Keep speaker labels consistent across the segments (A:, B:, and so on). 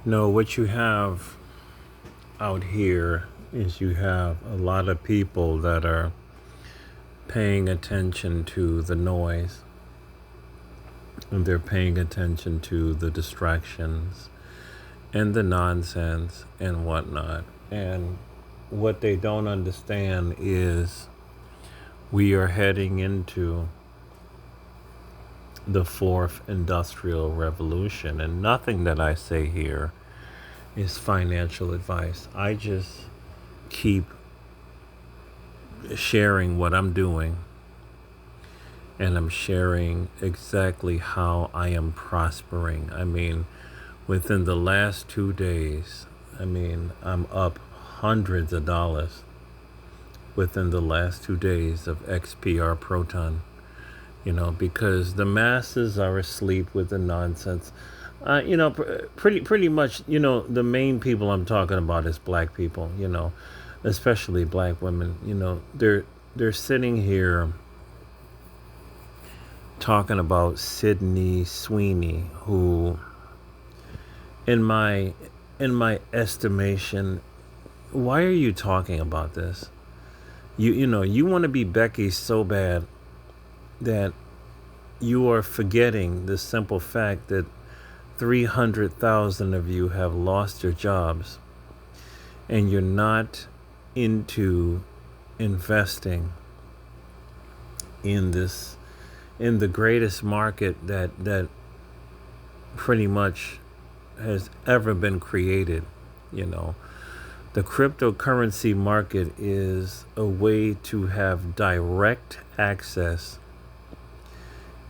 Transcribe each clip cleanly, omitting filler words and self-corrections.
A: No, what you have out here is you have a lot of people that are paying attention to the noise, and they're paying attention to the distractions and the nonsense and whatnot. And what they don't understand is we are heading into the fourth industrial revolution, and nothing that I say here is financial advice. I just keep sharing what I'm doing, and I'm sharing exactly how I am prospering. I mean, within the last 2 days, I'm up hundreds of dollars within the last 2 days of XPR Proton, because the masses are asleep with the nonsense. Pretty much, the main people I'm talking about is black people, especially black women. They're sitting here talking about Sydney Sweeney, who, in my estimation, why are you talking about this? You want to be Becky so bad that you are forgetting the simple fact that 300,000 of you have lost your jobs, and you're not into investing in the greatest market that pretty much has ever been created. The cryptocurrency market is a way to have direct access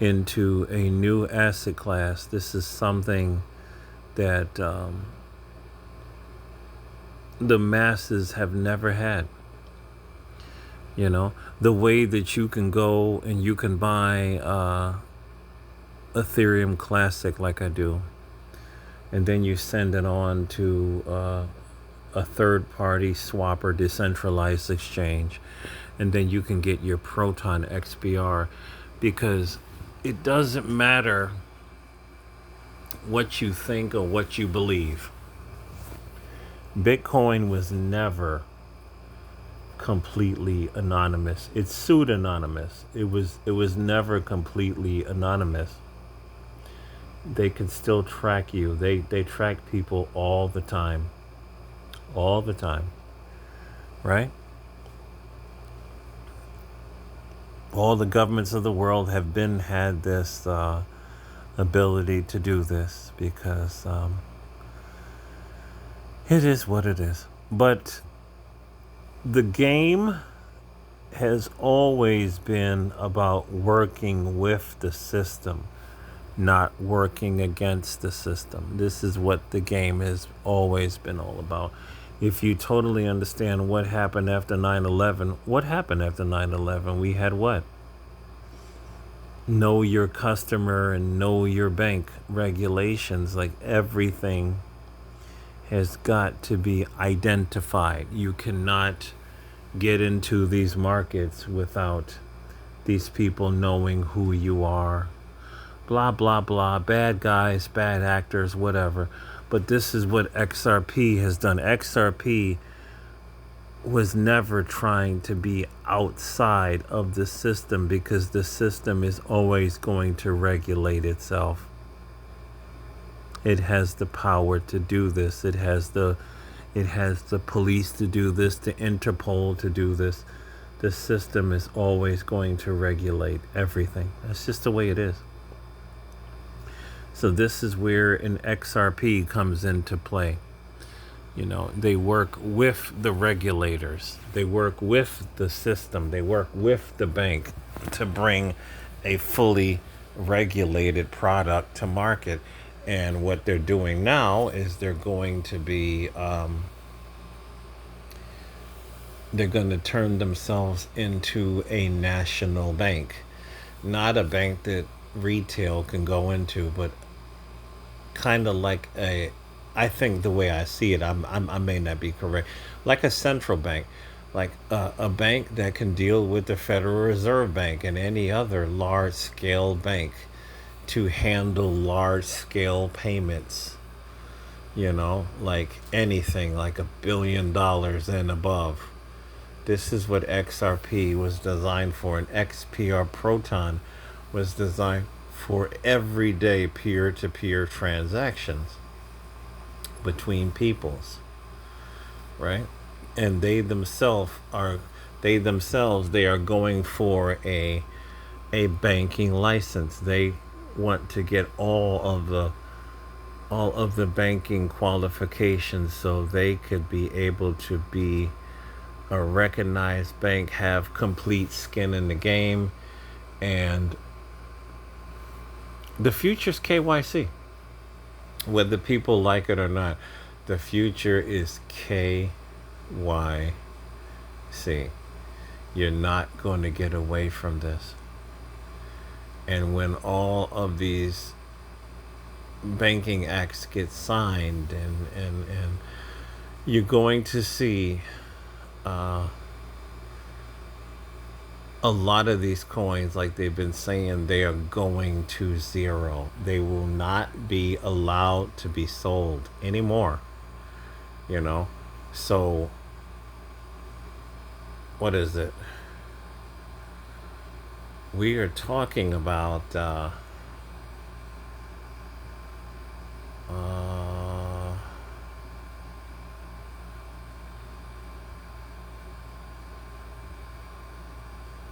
A: into a new asset class. This is something that the masses have never had. The way that you can go and you can buy Ethereum Classic like I do, and then you send it on to a third-party swapper decentralized exchange, and then you can get your Proton XPR, because it doesn't matter what you think or what you believe. Bitcoin was never completely anonymous. It's pseudonymous. It was never completely anonymous. They can still track you. They track people all the time. All the time. Right? All the governments of the world have had this ability to do this, because it is what it is. But the game has always been about working with the system, not working against the system. This is what the game has always been all about. If you totally understand what happened after 9/11, what happened after 9/11? We had what? Know your customer and know your bank regulations. Like, everything has got to be identified. You cannot get into these markets without these people knowing who you are. Blah, blah, blah. Bad guys, bad actors, whatever. But this is what XRP has done. XRP was never trying to be outside of the system, because the system is always going to regulate itself. It has the power to do this. It has the police to do this, the Interpol to do this. The system is always going to regulate everything. That's just the way it is. So this is where an XRP comes into play. They work with the regulators. They work with the system. They work with the bank to bring a fully regulated product to market. And what they're doing now is they're going to be, they're going to turn themselves into a national bank. Not a bank that retail can go into, but kind of like I think the way I see it, I may not be correct, like a central bank, like a bank that can deal with the Federal Reserve Bank and any other large-scale bank to handle large-scale payments like anything like $1 billion and above. This is what XRP was designed for, and XPR Proton was designed for everyday peer-to-peer transactions between peoples, right? And they are going for a banking license. They want to get all of the banking qualifications so they could be able to be a recognized bank, have complete skin in the game, and the future's KYC. Whether people like it or not, the future is KYC. You're not going to get away from this. And when all of these banking acts get signed, and you're going to see a lot of these coins, like they've been saying, they are going to zero. They will not be allowed to be sold anymore. So what is it? We are talking about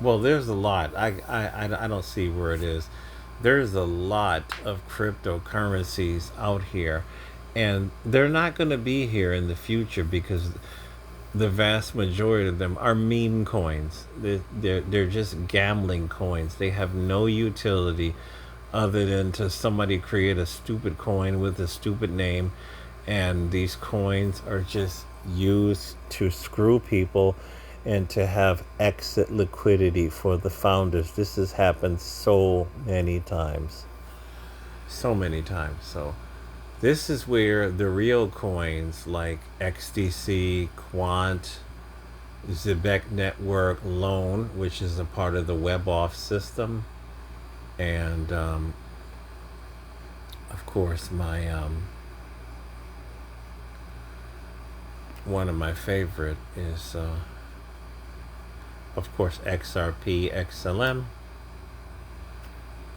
A: well, there's a lot. I don't see where it is. There's a lot of cryptocurrencies out here, and they're not going to be here in the future because the vast majority of them are meme coins. They're just gambling coins. They have no utility other than to somebody create a stupid coin with a stupid name, and these coins are just used to screw people and to have exit liquidity for the founders. This has happened so many times. So many times. So this is where the real coins like XDC, Quant, Zebek Network, Loan, which is a part of the WebOff system, and of course my one of my favorite is of course XRP, XLM,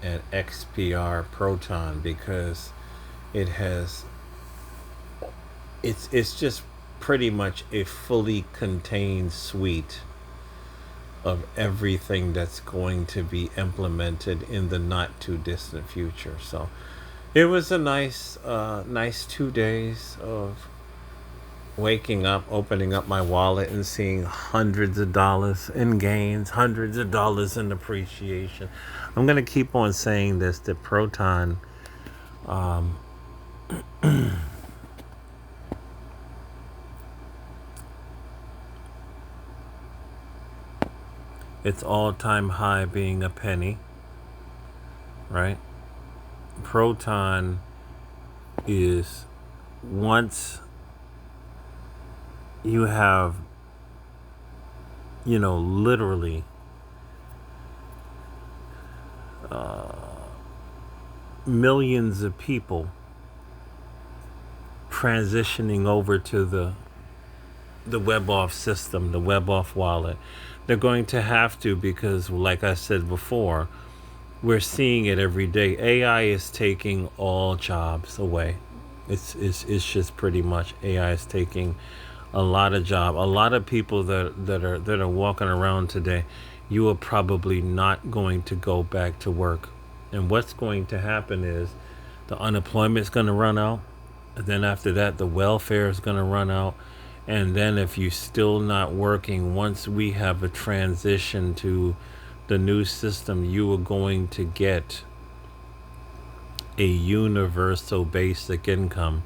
A: and XPR Proton, because it's just pretty much a fully contained suite of everything that's going to be implemented in the not too distant future. So it was a nice 2 days of waking up, opening up my wallet, and seeing hundreds of dollars in gains, hundreds of dollars in appreciation. I'm going to keep on saying this, that Proton, its all-time high being a penny, right? Proton is, once you have, literally millions of people transitioning over to the WebOff system, the WebOff wallet. They're going to have to, because like I said before, we're seeing it every day. AI is taking all jobs away. It's just pretty much AI is taking a lot of job. A lot of people that are walking around today, you are probably not going to go back to work. And what's going to happen is the unemployment is going to run out. And then after that, the welfare is going to run out. And then if you're still not working, once we have a transition to the new system, you are going to get a universal basic income.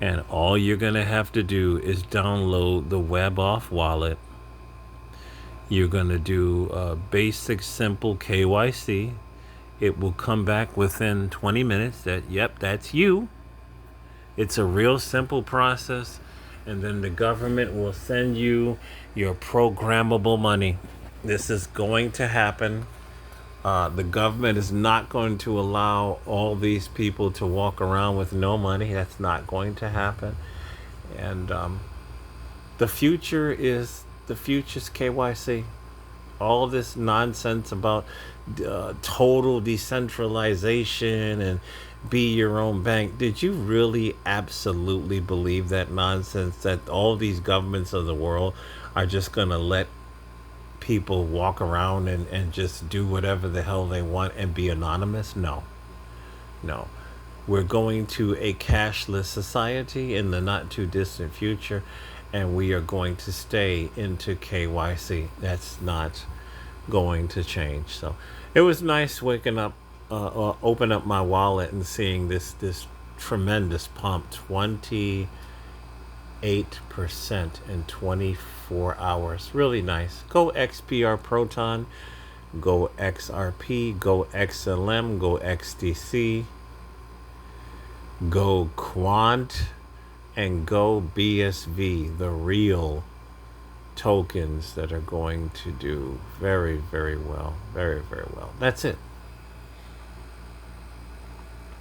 A: And all you're going to have to do is download the WebOff wallet. You're going to do a basic, simple KYC. It will come back within 20 minutes that, yep, that's you. It's a real simple process. And then the government will send you your programmable money. This is going to happen. The government is not going to allow all these people to walk around with no money. That's not going to happen. And the future's KYC. All this nonsense about total decentralization and be your own bank. Did you really absolutely believe that nonsense that all these governments of the world are just going to let people walk around and just do whatever the hell they want and be anonymous? No, no. We're going to a cashless society in the not too distant future, and we are going to stay into KYC. That's not going to change. So it was nice waking up, open up my wallet and seeing this tremendous pump, 28% in 24 hours. Really nice. Go XPR Proton, go XRP, go XLM, go XDC, go Quant, and go BSV, the real tokens that are going to do very, very well. Very, very well. That's it.